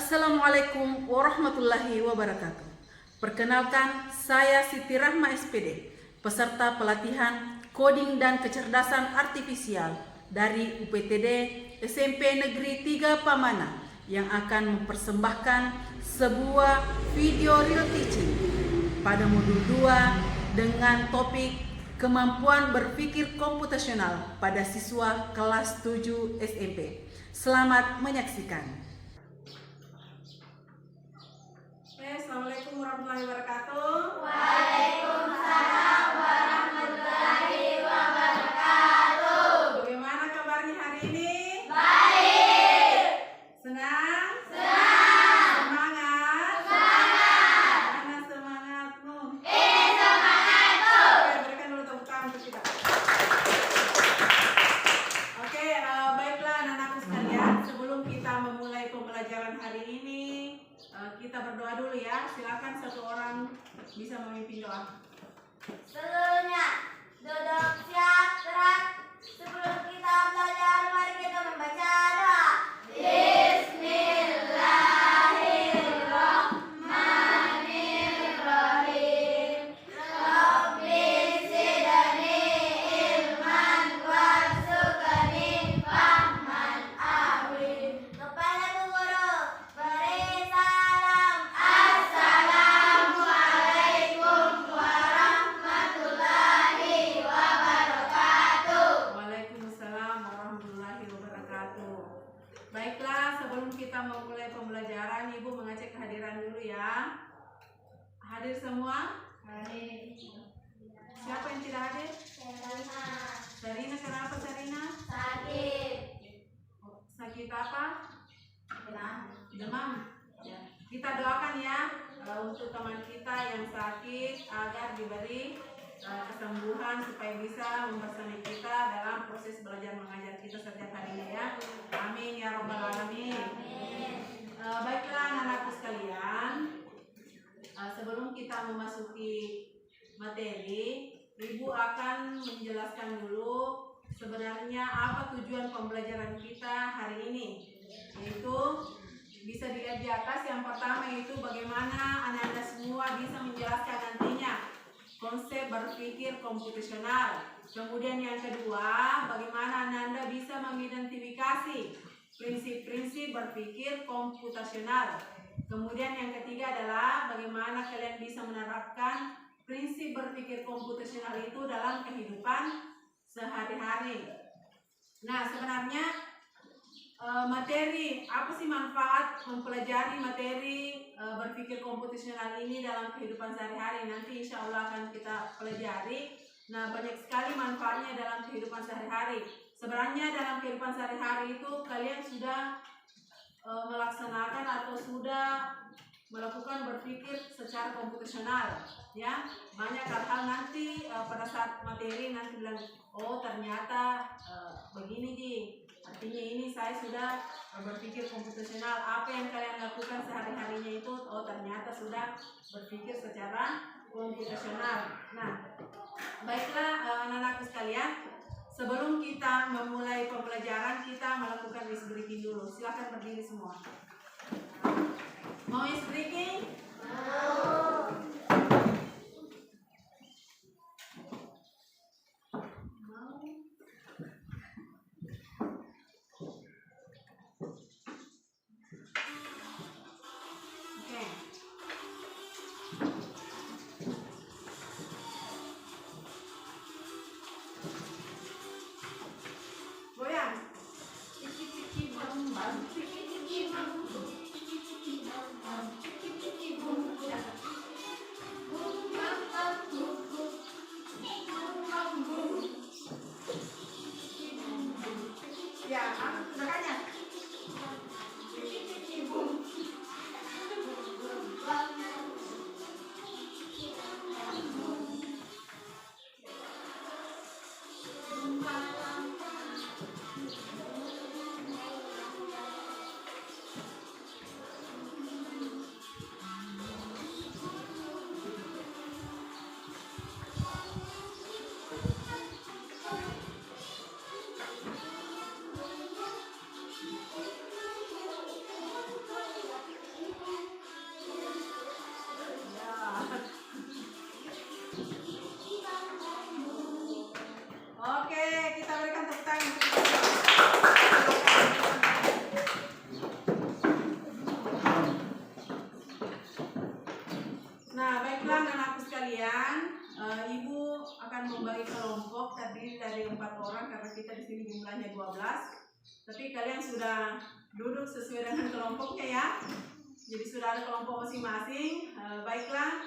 Assalamualaikum warahmatullahi wabarakatuh. Perkenalkan, saya Siti Rahma SPD, peserta pelatihan Coding dan Kecerdasan Artifisial dari UPTD SMP Negeri 3 Pamana yang akan mempersembahkan sebuah video real teaching pada modul 2 dengan topik kemampuan berpikir komputasional pada siswa kelas 7 SMP. Selamat menyaksikan. Assalamualaikum warahmatullahi wabarakatuh. Waalaikumsalam warahmatullahi wabarakatuh. Bagaimana kabarnya hari ini? Baik. Senang? Senang. Semangat? Semangat. Mana semangatmu? Semangatku. Oke, berikan dulu tepuk tangan untuk kita. Oke, baiklah anak-anakku sekalian. Sebelum kita memulai pembelajaran hari ini, kita berdoa dulu ya. Silakan satu orang bisa memimpin doa. Seluruhnya duduk siap gerak. Sebelum kita belajar, mari kita membaca doa. Bismillahirrahmanirrahim. Rabbi zidni ilman warzuqni fahman alim. Kepada Bu Guru, beri salam. Assalamualaikum warahmatullahi wabarakatuh. Waalaikumsalam warahmatullahi wabarakatuh. Baiklah, sebelum kita memulai pembelajaran, Ibu mengecek kehadiran dulu ya. Hadir semua? Siapa yang tidak hadir? Sarina, kenapa Sarina? Sakit. Sakit apa? Demam. Ya. Kita doakan ya untuk teman kita yang sakit agar diberi kesembuhan supaya bisa membersamai kita dalam proses belajar mengajar kita setiap harinya ya. Amin ya rabbal alamin. Baiklah anak-anakku sekalian, sebelum kita memasuki materi, Ibu akan menjelaskan dulu sebenarnya apa tujuan pembelajaran kita hari ini. Yaitu bisa dilihat di atas, yang pertama itu bagaimana anak-anak semua bisa menjelaskan nantinya konsep berpikir komputasional. Kemudian yang kedua, bagaimana Anda bisa mengidentifikasi prinsip-prinsip berpikir komputasional. Kemudian yang ketiga adalah bagaimana kalian bisa menerapkan prinsip berpikir komputasional itu dalam kehidupan sehari-hari. Nah, sebenarnya materi, apa sih manfaat mempelajari materi berpikir komputasional ini dalam kehidupan sehari-hari? Nanti insya Allah akan kita pelajari. Nah, banyak sekali manfaatnya dalam kehidupan sehari-hari. Sebenarnya dalam kehidupan sehari-hari itu kalian sudah melaksanakan atau sudah melakukan berpikir secara komputasional ya. Banyak hal-hal nanti pada saat materi nanti bilang, oh ternyata begini Ji, artinya ini saya sudah berpikir komputasional. Apa yang kalian lakukan sehari-harinya itu, oh ternyata sudah berpikir secara komputasional. Nah, baiklah anak-anakku sekalian, sebelum kita memulai pembelajaran, kita melakukan ice breaking dulu. Silakan berdiri semua. Mau ice breaking? sekalian, Ibu akan membagi kelompok terdiri dari 4 orang karena kita di sini jumlahnya 12. Tapi kalian sudah duduk sesuai dengan kelompoknya ya. Jadi sudah ada kelompok masing-masing. Baiklah.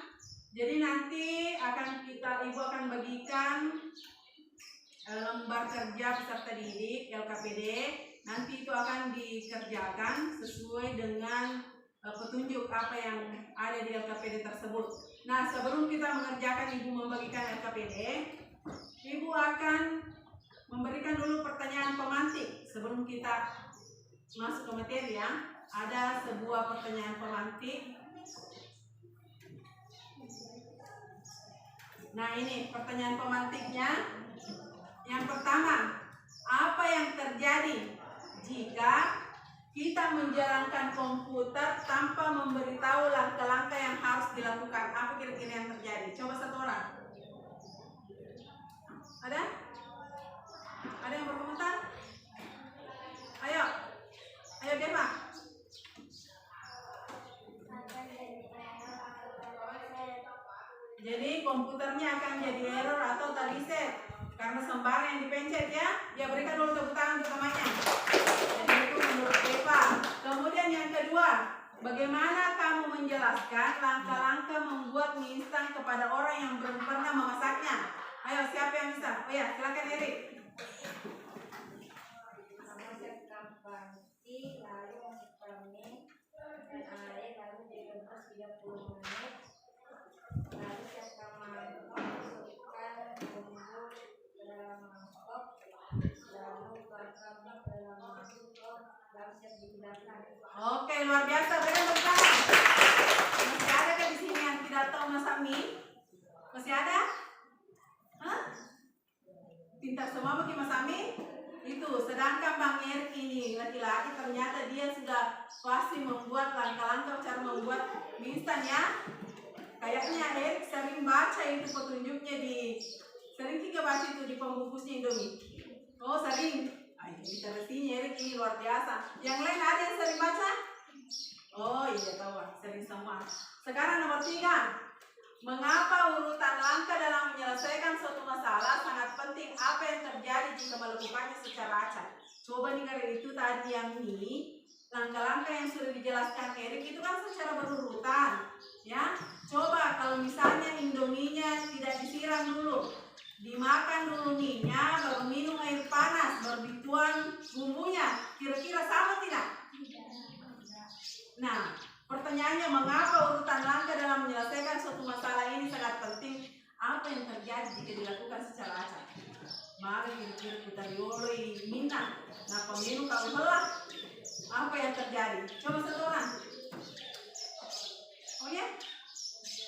Jadi nanti Ibu akan bagikan lembar kerja peserta didik LKPD. Nanti itu akan dikerjakan sesuai dengan petunjuk apa yang ada di LKPD tersebut. Nah, sebelum kita mengerjakan Ibu membagikan LKPD, Ibu akan memberikan dulu pertanyaan pemantik sebelum kita masuk ke materi ya. Ada sebuah pertanyaan pemantik. Nah, ini pertanyaan pemantiknya. Yang pertama, apa yang terjadi jika kita menjalankan komputer tanpa memberitahu langkah-langkah yang harus dilakukan? Apa kira-kira yang terjadi? Coba satu orang. Ada? Ada yang berkomentar? Ayo. Ayo Deva. Jadi komputernya akan jadi error atau reset karena sembarang yang dipencet ya. Ya, berikan dulu tepuk tangan untuk temannya. Jadi itu menurut Deva. Kemudian yang kedua, bagaimana kamu menjelaskan langkah-langkah membuat mie instan kepada orang yang belum pernah memasaknya? Ayo, siapa yang bisa? Oh ya, silakan Erik. Lalu masukkan mie dan air, lalu direbus 30 menit. Lalu siapkan mangkok, masukkan bumbu ke dalam mangkok, lalu bakar mie ke dalam mangkok, lalu siap digunakan. Oke, luar biasa. Berikan tepuk tangan. Masih ada kan di sini yang tidak tahu masak mie? Masih ada? Hah? Pintar semua bagi masak mie? Itu, sedangkan Bang Erik ini laki-laki ternyata dia sudah pasti membuat langkah-langkah cara membuat mie instan ya. Kayaknya Erik sering baca itu petunjuknya sering juga baca itu di pembungkusnya Indomie. Oh, sering. Ayo, bicara sini Erik ini luar biasa. Yang lain ada yang sering baca? Oh iya, tahu, sering semua. Sekarang nomor 3. Mengapa urutan langkah dalam menyelesaikan suatu masalah sangat penting? Apa yang terjadi jika melakukannya secara acak? Coba nih, karena itu tadi yang ini langkah-langkah yang sudah dijelaskan Erik itu kan secara berurutan ya. Coba kalau misalnya Indominya tidak disiram dulu, dimakan dulu mie-nya, baru minum air panas, baru dituang bumbunya, kira-kira sama tidak? Nah, pertanyaannya, mengapa urutan langkah dalam menyelesaikan suatu masalah ini sangat penting? Apa yang terjadi jika dilakukan secara acak? Mari kita dioloi minta. Nah, pemilu kau helah. Apa yang terjadi? Coba satu orang. Oh ya?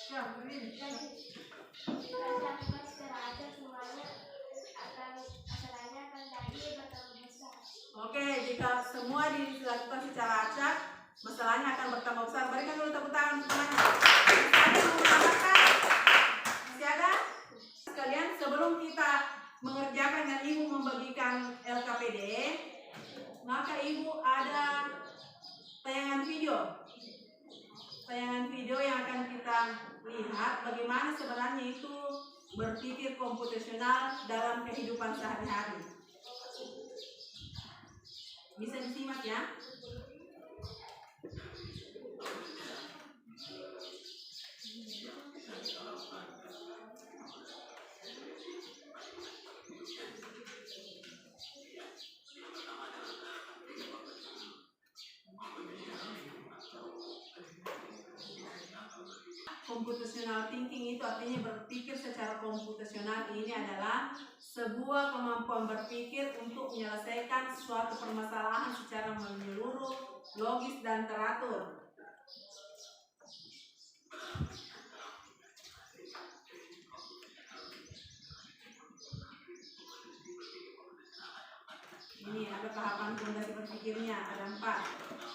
Ya, begini. Oke, jika semua dilakukan secara acak, masalahnya akan bertambah besar. Berikan dulu tepuk tangan semuanya. Masih ada? Sekalian, sebelum kita mengerjakan dan Ibu membagikan LKPD, maka Ibu ada tayangan video. Tayangan video yang akan kita lihat bagaimana sebenarnya itu berpikir komputasional dalam kehidupan sehari-hari. Bisa disimak ya. Computational thinking itu artinya berpikir secara komputasional. Ini adalah sebuah kemampuan berpikir untuk menyelesaikan suatu permasalahan secara menyeluruh, logis dan teratur. Ini ada tahapan fondasi berpikirnya, ada 4.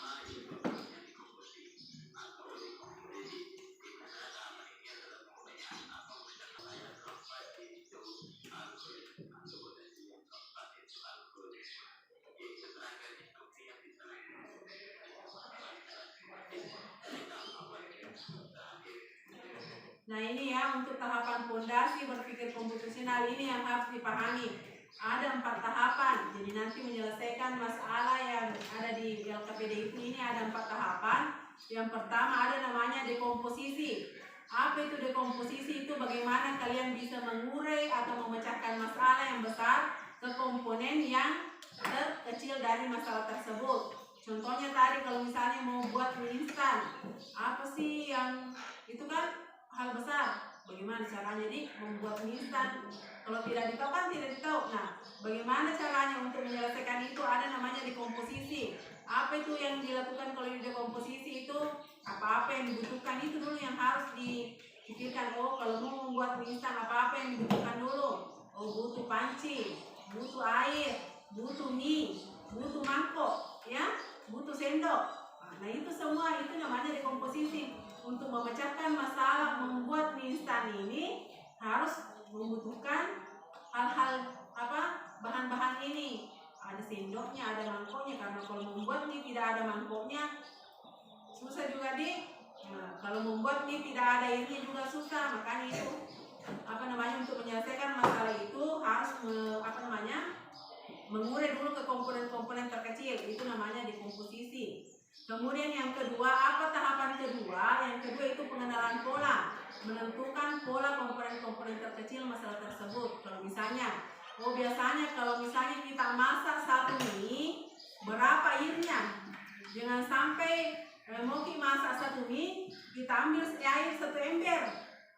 Nah ini ya untuk tahapan fondasi berpikir komputasional ini yang harus dipahami. Ada 4 tahapan. Jadi nanti menyelesaikan masalah yang ada di LKPD itu ini ada 4 tahapan. Yang pertama ada namanya dekomposisi. Apa itu dekomposisi? Itu bagaimana kalian bisa mengurai atau memecahkan masalah yang besar ke komponen yang terkecil dari masalah tersebut. Contohnya tadi kalau misalnya mau buat mie instan, apa sih yang itu kan hal besar, bagaimana caranya membuat mie instan? Kalau tidak ditahu kan tidak ditahu. Nah, bagaimana caranya untuk menyelesaikan itu? Ada namanya dekomposisi. Apa itu yang dilakukan kalau di dekomposisi itu? Apa-apa yang dibutuhkan itu dulu yang harus dipikirkan. Oh, kalau mau membuat mie instan apa-apa yang dibutuhkan dulu? Oh, butuh panci, butuh air, butuh mie, butuh mangkok, ya, butuh sendok. Nah, itu semua itu namanya dekomposisi. Untuk memecahkan masalah membuat mie instan ini harus membutuhkan hal-hal bahan-bahan ini. Ada sendoknya, ada mangkoknya, karena kalau membuat mie tidak ada mangkoknya susah juga kalau membuat mie tidak ada airnya juga susah. Makanya itu untuk menyelesaikan masalah itu harus mengurai dulu ke komponen-komponen terkecil. Itu namanya dekomposisi. Kemudian yang kedua, apa tahapan kedua? Yang kedua itu pengenalan pola, menentukan pola komponen-komponen terkecil masalah tersebut. Kalau misalnya, biasanya kalau misalnya kita masak satu mie, berapa airnya? Jangan sampai mau kita masak satu mie, kita ambil air 1 ember,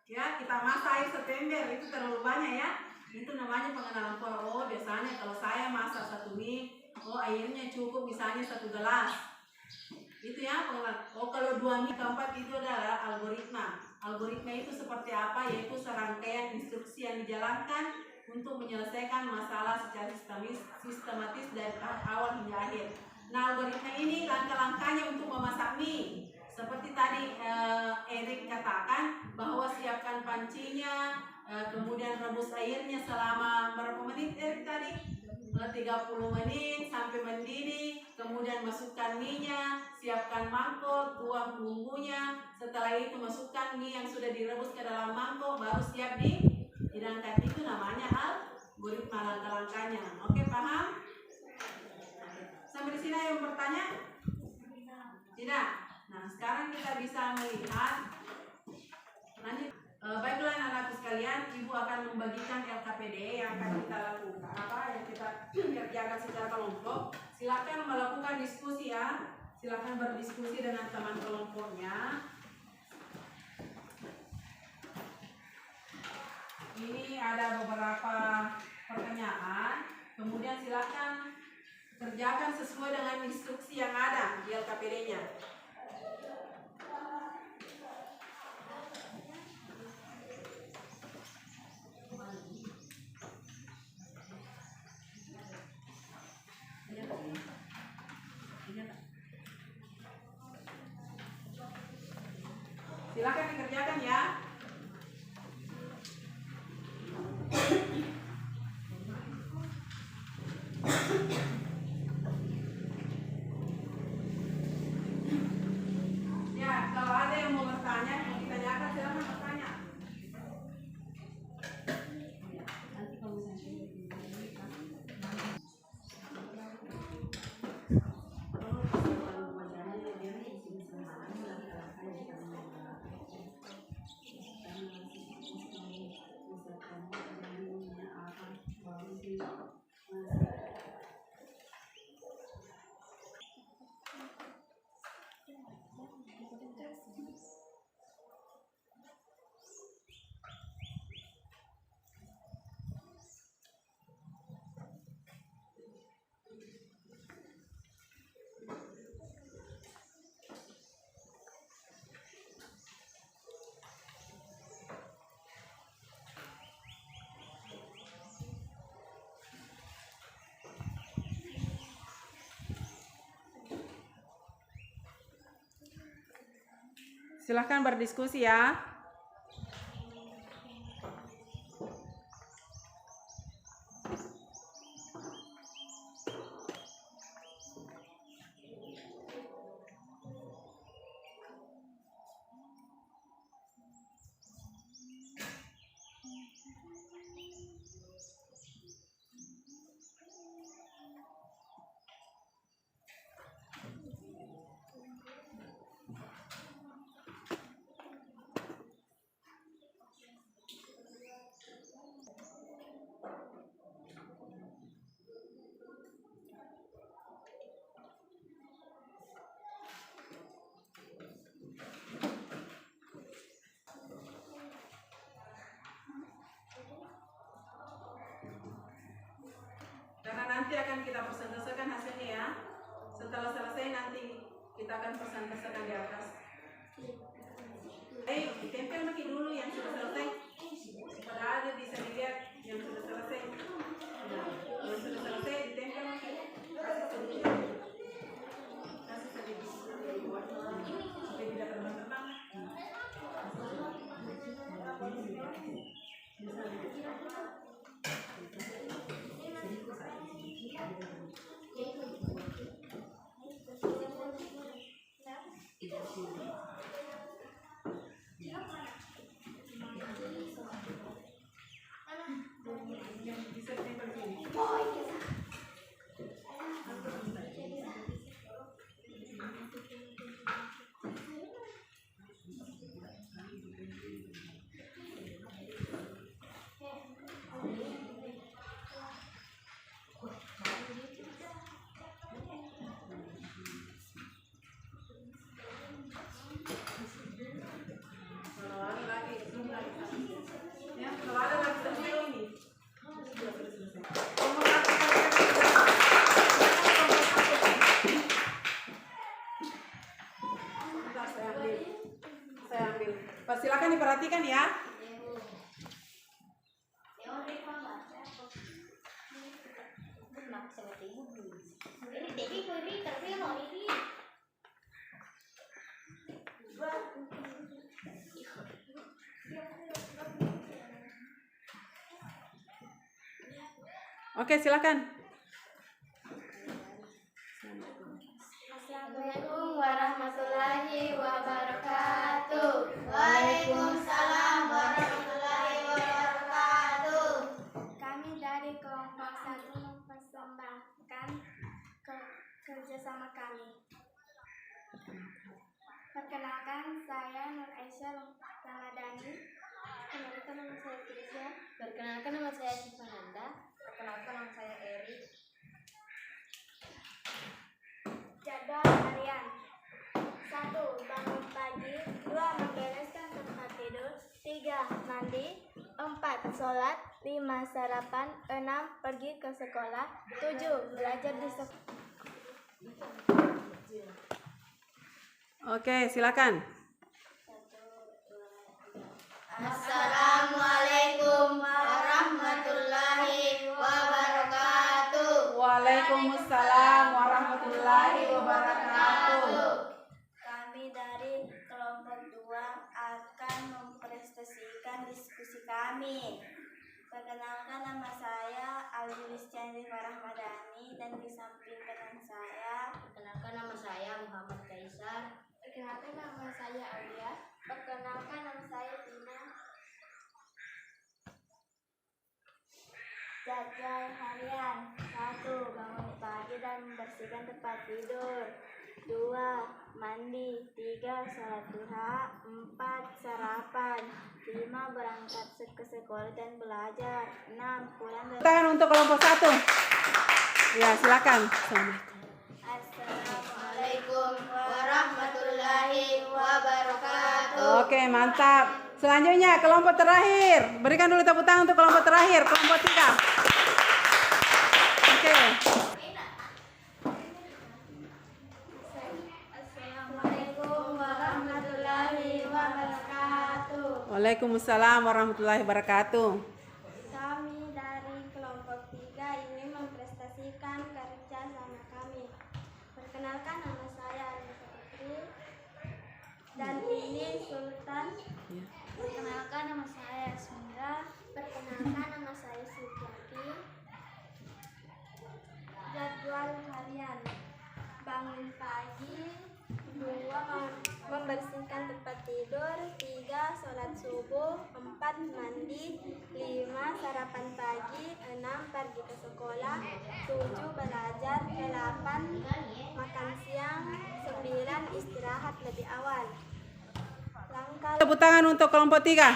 ya kita masak air 1 ember, itu terlalu banyak ya. Itu namanya pengenalan pola. Biasanya kalau saya masak satu mie, airnya cukup misalnya 1 gelas. Itu ya pengenalan. Kalau 2 mie keempat itu adalah algoritma. Algoritma itu seperti apa? Yaitu serangkaian instruksi yang dijalankan untuk menyelesaikan masalah secara sistematis dari tahap awal hingga akhir. Nah, algoritma ini langkah-langkahnya untuk memasak mie. Seperti tadi Erik katakan bahwa siapkan pancinya, kemudian rebus airnya selama berapa menit Erik tadi? 30 menit sampai mendidih, kemudian masukkan mie-nya, siapkan mangkok, tuang bumbunya. Setelah itu masukkan mie yang sudah direbus ke dalam mangkok, baru siap dihidangkan. Itu namanya algoritma langkah-langkahnya. Oke, paham? Sampai di sini yang bertanya? Tidak. Nah, sekarang kita bisa melihat lanjut. Baiklah anak-anakku sekalian, Ibu akan membagikan LKPD yang akan kita lakukan, yang kita kerjakan secara kelompok. Silakan melakukan diskusi ya. Silakan berdiskusi dengan teman kelompoknya. Ini ada beberapa pertanyaan. Kemudian silakan kerjakan sesuai dengan instruksi yang ada di LKPD-nya. Silakan dikerjakan ya. Ya, kalau ada yang mau bertanya, mau ditanyakan silakan bertanya. Nanti kalau silahkan berdiskusi ya. selesaikan, kita persentasekan hasilnya ya. Setelah selesai nanti kita akan persentasekan di atas. Ditempel makin dulu yang sudah selesai. Pada ada bisa dilihat yang sudah selesai. Nah, yang sudah selesai ditempel makin. Kasih sedikit supaya tidak terbang-terbang. Bisa ditempel sini. Kalau ada lagi, sini lagi. Ya, kalau ada lagi tempel ini. Sudah selesai. Bentar, saya ambil. Silakan diperhatikan ya. Oke, silakan. Assalamualaikum warahmatullahi wabarakatuh. Waalaikumsalam warahmatullahi wabarakatuh. Kami dari kelompok 1 mempersembahkan kerjasama kami. Perkenalkan, saya Nur Aisyah Ramadhani. Perkenalkan, nama saya Krisya. Perkenalkan, nama saya Sivananda. Perkenalkan, nama saya Eri. Jadwal harian: 1. Bangun pagi. 2. Membereskan tempat tidur. 3. Mandi. 4. Sholat. 5. Sarapan. 6. Pergi ke sekolah. 7. Belajar di sekolah. Oke, silakan. Assalamualaikum warahmatullahi wabarakatuh. Waalaikumsalam warahmatullahi wabarakatuh. Kami dari kelompok 2 akan mempresentasikan diskusi kami. Perkenalkan, nama saya Aljulis Chandri Farahmadani dan di samping kanan saya. Perkenalkan, nama saya Muhammad Kaisar. Perkenalkan, nama saya Aulia. Perkenalkan, nama saya Tina. Jadwal harian: 1. Bangun pagi dan membersihkan tempat tidur. 2. Mandi. 3. Sholat duha. 4. Sarapan. 5. Berangkat ke sekolah dan belajar. 6. Pulang dan... Tangan untuk kelompok 1. Ya, silakan. Assalamualaikum warahmatullahi wabarakatuh. Oke, mantap. Selanjutnya kelompok terakhir. Berikan dulu tepuk tangan untuk kelompok terakhir, kelompok 3. Oke. Assalamualaikum warahmatullahi wabarakatuh. Waalaikumsalam warahmatullahi wabarakatuh. Kami dari kelompok 3 ingin mempresentasikan kerja sama kami. Perkenalkan, nama saya Anissa Putri dan ini Sultan. Perkenalkan, nama saya Asmira. Perkenalkan, nama saya Suciati. Jadwal harian: bangun pagi. 2. Membersihkan tempat tidur. 3. Sholat subuh. 4. Mandi. 5. Sarapan pagi. 6. Pergi ke sekolah. 7. Belajar. 8. Makan siang. 9. Istirahat lebih awal. Langkah Tepuk tangan untuk kelompok 3.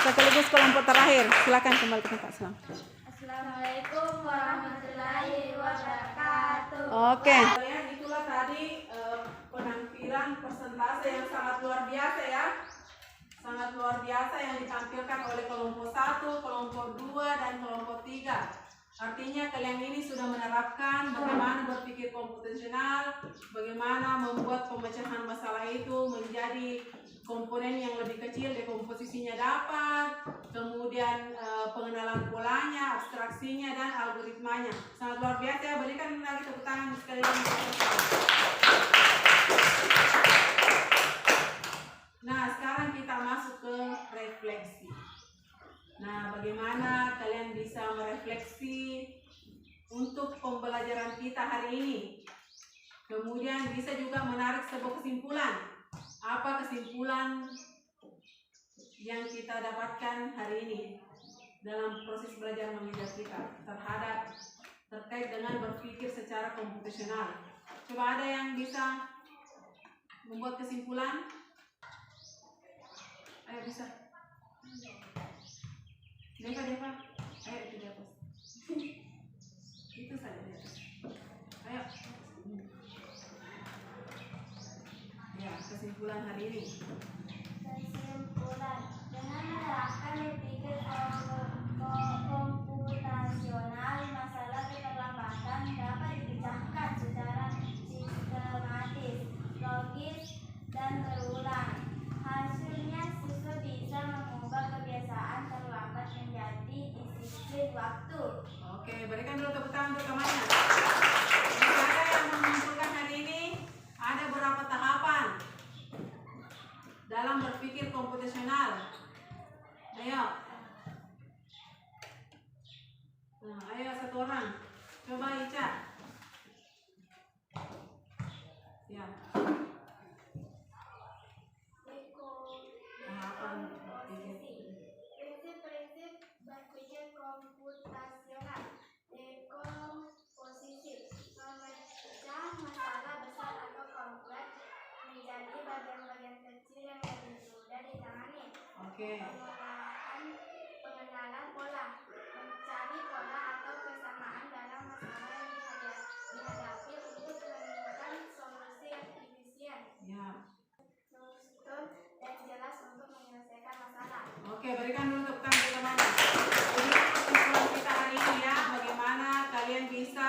Sekaligus kelompok terakhir. Silakan kembali ke tempat. Assalamualaikum warahmatullahi wabarakatuh. Oke. Itulah tadi penampilan persentase yang sangat luar biasa ya. Sangat luar biasa yang ditampilkan oleh kelompok 1, kelompok 2, dan kelompok 3. Artinya kalian ini sudah menerapkan bagaimana berpikir komputasional, bagaimana membuat pemecahan masalah itu menjadi komponen yang lebih kecil, dekomposisinya dapat, kemudian pengenalan polanya, abstraksinya, dan algoritmanya. Sangat luar biasa ya, berikan lagi tepuk tangan sekali lagi. Nah, sekarang kita masuk ke refleksi. Nah, bagaimana kalian bisa merefleksi untuk pembelajaran kita hari ini? Kemudian bisa juga menarik sebuah kesimpulan. Apa kesimpulan yang kita dapatkan hari ini dalam proses belajar mengajar kita terkait dengan berpikir secara komputasional? Coba ada yang bisa membuat kesimpulan? Ayo bisa. Deva, ayo itu di atas. Itu saja di atas. Ayo. Ya, kesimpulan hari ini. Kesimpulan, dengan menerapkan berpikir komputasional, masalah keterlambatan dapat dipecahkan secara sistematis, logis, dan berulang. Hasilnya siswa bisa mengubah kebiasaan terlambat menjadi disiplin waktu. Oke, berikan dulu tepuk tangan untuk temannya. Ada yang mengumpulkan hari ini, ada beberapa tahapan dalam berpikir komputasional. Ayo. Nah, ayo satu orang. Coba Ica. Ya. Tahapan berpikir. Prinsip-prinsip berpikir komputasional. Dekomposisi, memecah masalah besar atau kompleks menjadi bagian-bagian kecil yang lebih mudah ditangani. Oke. Pengenalan pola, mencari pola atau kesamaan dalam masalah yang dihadapi untuk menemukan solusi yang efisien. Ya. Struktur dan jelas untuk menyelesaikan masalah. Oke, berikan dulu tepuk tangan teman-teman. Jadi kesimpulan kita hari ini ya, bagaimana kalian bisa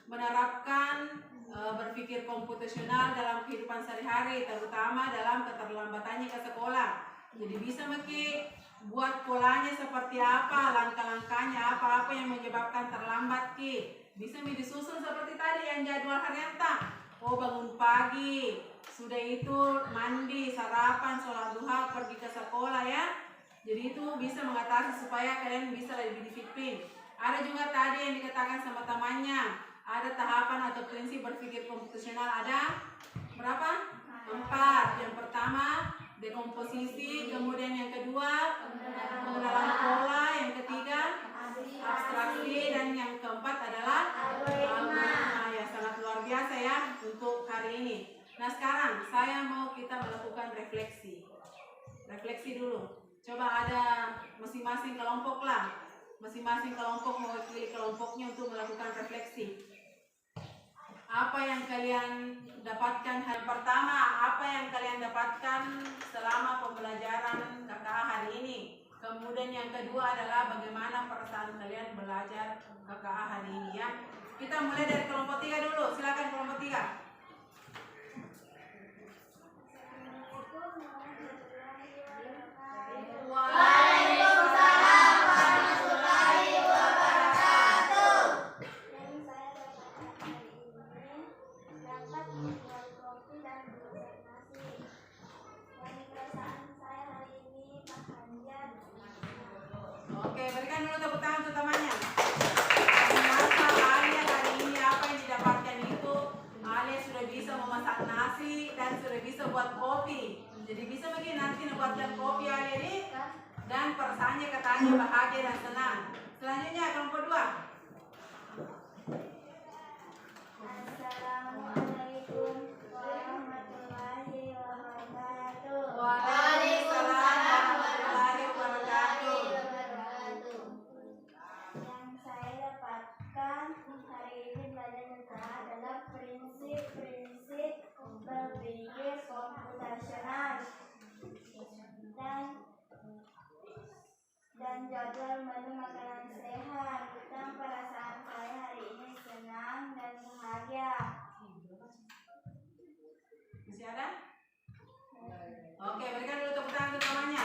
menerapkan berpikir komputasional dalam kehidupan sehari-hari, terutama dalam keterlambatannya ke sekolah. Jadi bisa Meki buat polanya seperti apa, langkah-langkahnya apa yang menyebabkan terlambat Ki. Bisa disusun seperti tadi yang jadwal harian tak. Oh, bangun pagi, sudah itu mandi, sarapan, sholat duha, pergi ke sekolah ya. Jadi itu bisa mengatasi supaya kalian bisa lebih disiplin. Ada juga tadi yang dikatakan sama temannya, ada tahapan atau prinsip berpikir komputasional, ada berapa? 4. Yang pertama dekomposisi, kemudian yang kedua pengenalan pola, yang ketiga abstraksi, dan yang keempat adalah algoritma. Ya, sangat luar biasa ya untuk hari ini. Nah, sekarang saya mau kita melakukan refleksi. Refleksi dulu. Coba ada masing-masing kelompok lah. Masing-masing kelompok mewakili kelompoknya untuk melakukan refleksi. Apa yang kalian dapatkan hari pertama? Apa yang kalian dapatkan selama pembelajaran KKA hari ini? Kemudian yang kedua adalah bagaimana perasaan kalian belajar KKA hari ini ya. Kita mulai dari kelompok 3 dulu. Silakan kelompok 3. Waalaikumsalam warahmatullahi wabarakatuh. Yang saya dapatkan hari ini dapat membuat kopi dan memasak nasi. Dan perasaan saya hari ini bahagia. Oke, berikan dulu tepuk tangan untuk temannya. Ternyata Alia hari ini apa yang didapatkan itu, Alia sudah bisa memasak nasi dan sudah bisa buat kopi. Jadi bisa begini nanti membuatkan kopi Alia ini, dan perasaannya katanya bahagia dan senang. Selanjutnya kelompok 2. Assalamualaikum warahmatullahi wabarakatuh. Waalaikumsalam warahmatullahi wabarakatuh. Yang saya dapatkan hari ini belajar tentang adalah prinsip-prinsip berpikir komputasional dan jadwal menu makanan sehat. Tentang perasaan saya hari ini senang dan bahagia. Masih ada? Oke, berikan dulu tepuk tangan untuk namanya.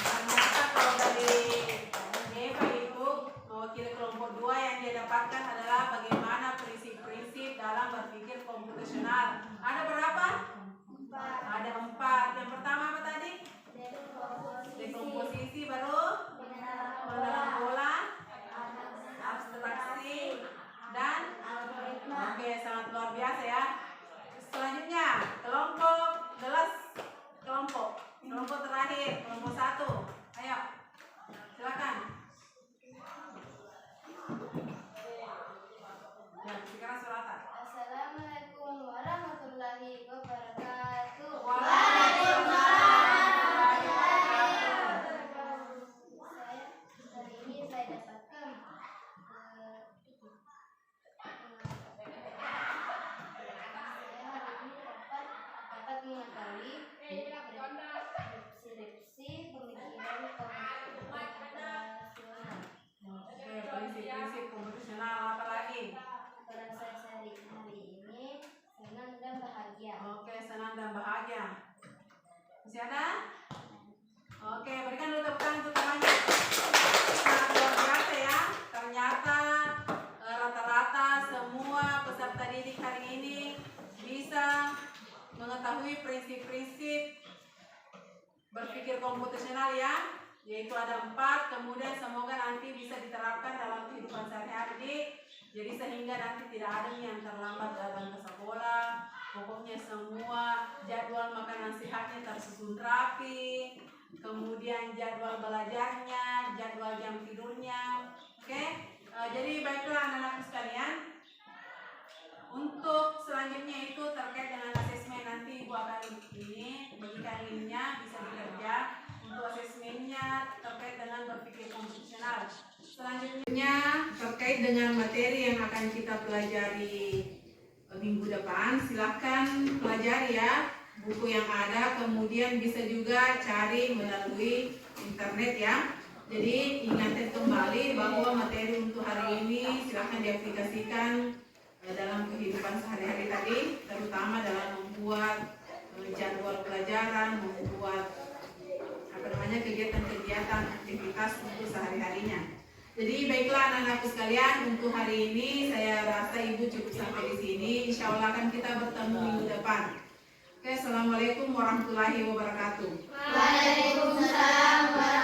Ternyata kalau dari Eva itu mewakili kelompok 2 yang dia dapatkan adalah bagaimana prinsip-prinsip dalam berpikir komputasional. Ada berapa? 4. Ada 4. Yang pertama apa tadi? Dekomposisi, baru mendalam pola, abstraksi, dan oke, sangat luar biasa ya. Selanjutnya kelompok kelompok terakhir, kelompok 1. Ayo, silakan. Ya, sekarang suratan. Assalamualaikum warahmatullahi wabarakatuh. Saya dapatkan dapat mengetahui deskripsi pemikiran komputasional. Oke, prinsip-prinsip komputasional apa lagi? Perasaan saya hari ini senang dan bahagia. Oke, senang dan bahagia. Masih ada? Oke, berikan dulu tepuk tangan untuk namanya. Sangat luar biasa ya. Ternyata rata-rata semua peserta didik hari ini bisa mengetahui prinsip-prinsip berpikir komputasional ya, yaitu ada 4. Kemudian semoga nanti bisa diterapkan dalam kehidupan sehari-hari. Jadi sehingga nanti tidak ada yang terlambat datang ke sekolah. Pokoknya semua jadwal makanan sehatnya tersusun rapi. Kemudian jadwal belajarnya, jadwal jam tidurnya. Oke, jadi baiklah anak-anakku sekalian. Untuk selanjutnya itu terkait dengan asesmen, nanti Ibu akan ini bagikan linknya, bisa bekerja untuk asesmennya terkait dengan berpikir komputasional. Selanjutnya terkait dengan materi yang akan kita pelajari minggu depan, silahkan pelajari ya buku yang ada, kemudian bisa juga cari melalui internet ya. Jadi ingatkan kembali bahwa materi untuk hari ini silahkan diaplikasikan dalam kehidupan sehari-hari tadi, terutama dalam membuat jadwal pelajaran, membuat kegiatan-kegiatan aktivitas untuk sehari-harinya. Jadi baiklah anak-anakku sekalian, untuk hari ini saya rasa Ibu cukup sampai di sini. Insya Allah akan kita bertemu minggu depan. Oke, assalamualaikum warahmatullahi wabarakatuh. Waalaikumsalam.